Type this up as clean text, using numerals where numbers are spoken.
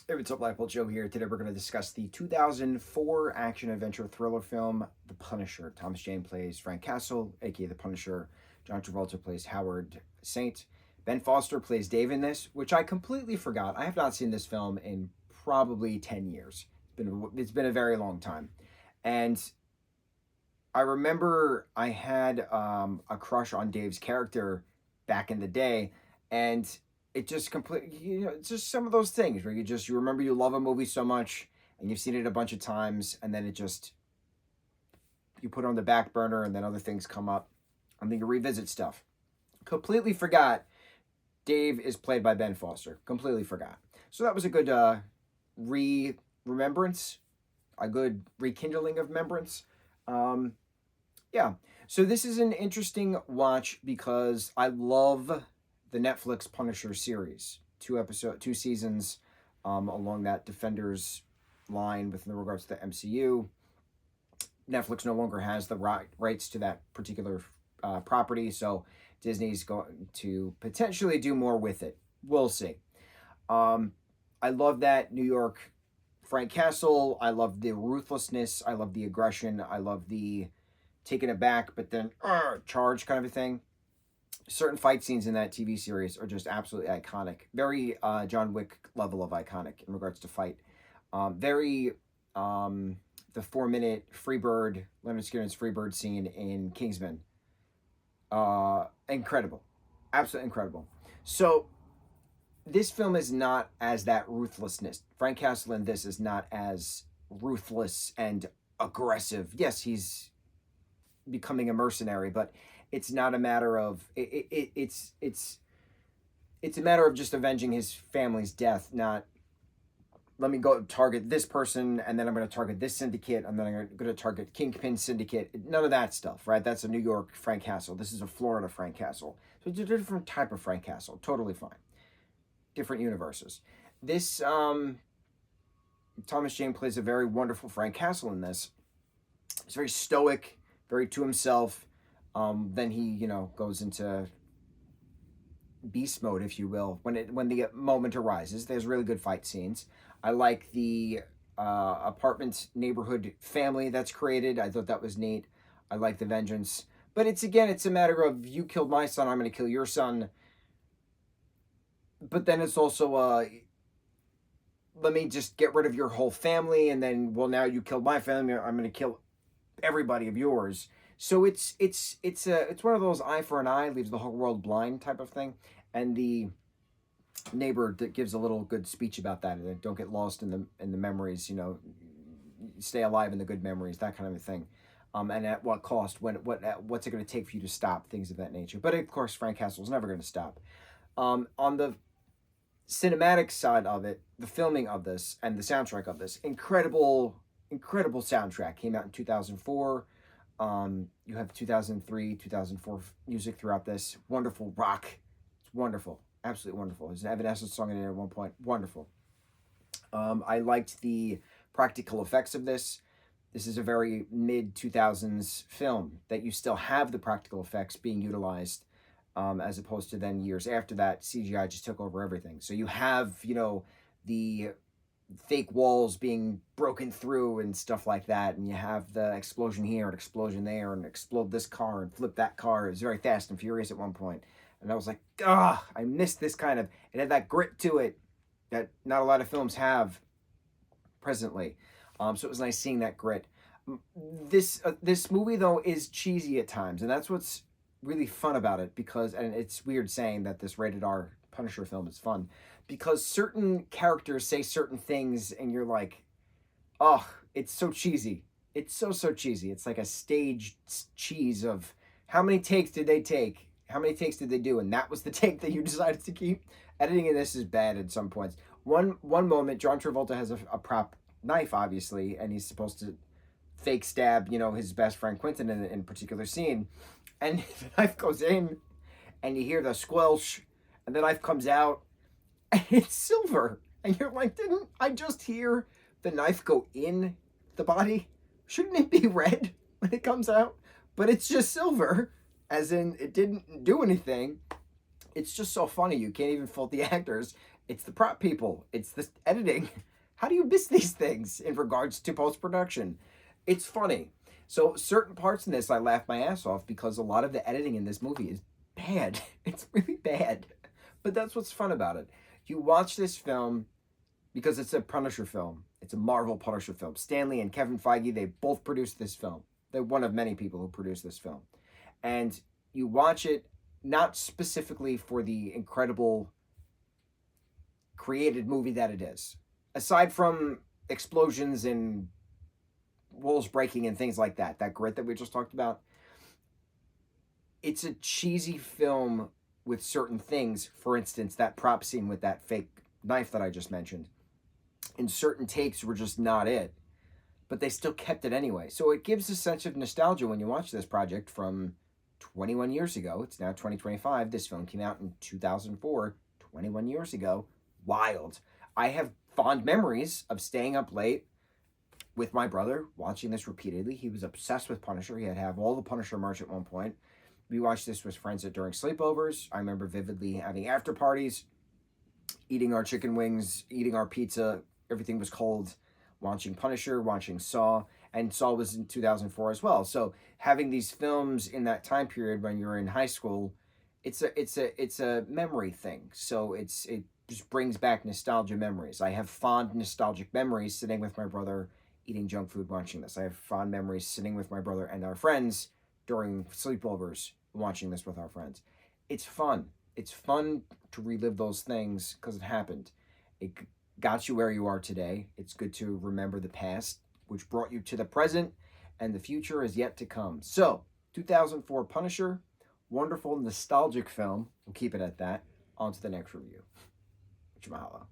Hey, what's up, lightboltjoe here. Today we're going to discuss the 2004 action-adventure thriller film, The Punisher. Thomas Jane plays Frank Castle, aka The Punisher. John Travolta plays Howard Saint. Ben Foster plays Dave in this, which I completely forgot. I have not seen this film in probably 10 years. It's been a very long time. And I remember I had a crush on Dave's character back in the day, and it just completely, it's just some of those things where you remember you love a movie so much and you've seen it a bunch of times, and then you put it on the back burner, and then other things come up and then you revisit stuff. Completely forgot Dave is played by Ben Foster. Completely forgot. So that was a good remembrance, a good rekindling of remembrance. Yeah. So this is an interesting watch because I love the Netflix Punisher series. Two seasons along that Defenders line with regards to the MCU. Netflix no longer has the rights to that particular property, so Disney's going to potentially do more with it. We'll see. I love that New York Frank Castle. I love the ruthlessness. I love the aggression. I love the taking it back, but then charge kind of a thing. Certain fight scenes in that TV series are just absolutely iconic. Very John Wick level of iconic in regards to fight. The 4-minute Freebird, Leonard Skinner's Freebird scene in Kingsman. Incredible. Absolutely incredible. So this film is not as that ruthlessness. Frank Castle in this is not as ruthless and aggressive. Yes, he's becoming a mercenary, but it's not a matter of it's a matter of just avenging his family's death, not let me go target this person and then I'm going to target this syndicate and then I'm going to target Kingpin syndicate. None of that stuff, right? That's a New York Frank Castle. This is a Florida Frank Castle. So it's a different type of Frank Castle. Totally fine. Different universes. This Thomas Jane plays a very wonderful Frank Castle in this. He's very stoic, very to himself. Then he, goes into beast mode, if you will, when the moment arises. There's really good fight scenes. I like the apartment neighborhood family that's created. I thought that was neat. I like the vengeance. But it's a matter of you killed my son, I'm going to kill your son. But then it's also let me just get rid of your whole family, and then, well, now you killed my family, I'm going to kill everybody of yours. So it's one of those eye for an eye leaves the whole world blind type of thing. And the neighbor that gives a little good speech about that, and don't get lost in the memories, stay alive in the good memories, that kind of a thing. And at what cost? What's it going to take for you to stop? Things of that nature. But of course, Frank Castle's never going to stop. On the cinematic side of it, the filming of this and the soundtrack of this, incredible soundtrack. Came out in 2004. You have 2003, 2004 music throughout this. Wonderful rock. It's wonderful. Absolutely wonderful. There's an Evanescence song in there at one point. Wonderful. I liked the practical effects of this. This is a very mid-2000s film that you still have the practical effects being utilized, as opposed to then years after that, CGI just took over everything. So you have, the fake walls being broken through and stuff like that, and you have the explosion here and explosion there and explode this car and flip that car. It was very Fast and Furious at one point, and I was like, I missed this kind of, it had that grit to it that not a lot of films have presently. So it was nice seeing that grit. This movie though is cheesy at times, and that's what's really fun about it, because, and it's weird saying that this rated R Punisher film is fun, because certain characters say certain things and you're like, it's so cheesy. It's so cheesy. It's like a staged cheese of how many takes did they take? How many takes did they do? And that was the take that you decided to keep. Editing in this is bad at some points. One moment, John Travolta has a prop knife, obviously, and he's supposed to fake stab, his best friend Quentin in a particular scene. And the knife goes in, and you hear the squelch, and the knife comes out, and it's silver. And you're like, didn't I just hear the knife go in the body? Shouldn't it be red when it comes out? But it's just silver, as in it didn't do anything. It's just so funny. You can't even fault the actors. It's the prop people. It's the editing. How do you miss these things in regards to post production? It's funny. So certain parts in this I laugh my ass off because a lot of the editing in this movie is bad. It's really bad. But that's what's fun about it. You watch this film because it's a Punisher film. It's a Marvel Punisher film. Stanley and Kevin Feige, they both produced this film. They're one of many people who produced this film. And you watch it not specifically for the incredible created movie that it is. Aside from explosions and walls breaking and things like that, that grit that we just talked about, it's a cheesy film with certain things. For instance, that prop scene with that fake knife that I just mentioned. In certain takes were just not it, but they still kept it anyway. So it gives a sense of nostalgia when you watch this project from 21 years ago. It's now 2025. This film came out in 2004, 21 years ago. Wild. I have fond memories of staying up late with my brother, watching this repeatedly. He was obsessed with Punisher. He had to have all the Punisher merch at one point. We watched this with friends during sleepovers. I remember vividly having after parties, eating our chicken wings, eating our pizza. Everything was cold. Watching Punisher, watching Saw, and Saw was in 2004 as well. So having these films in that time period when you're in high school, it's a memory thing. So it just brings back nostalgia memories. I have fond nostalgic memories sitting with my brother eating junk food watching this. I have fond memories sitting with my brother and our friends during sleepovers watching this with our friends. It's fun. It's fun to relive those things because it happened. It got you where you are today. It's good to remember the past, which brought you to the present, and the future is yet to come. So, 2004 Punisher, wonderful nostalgic film. We'll keep it at that. On to the next review. Mucho mahalo.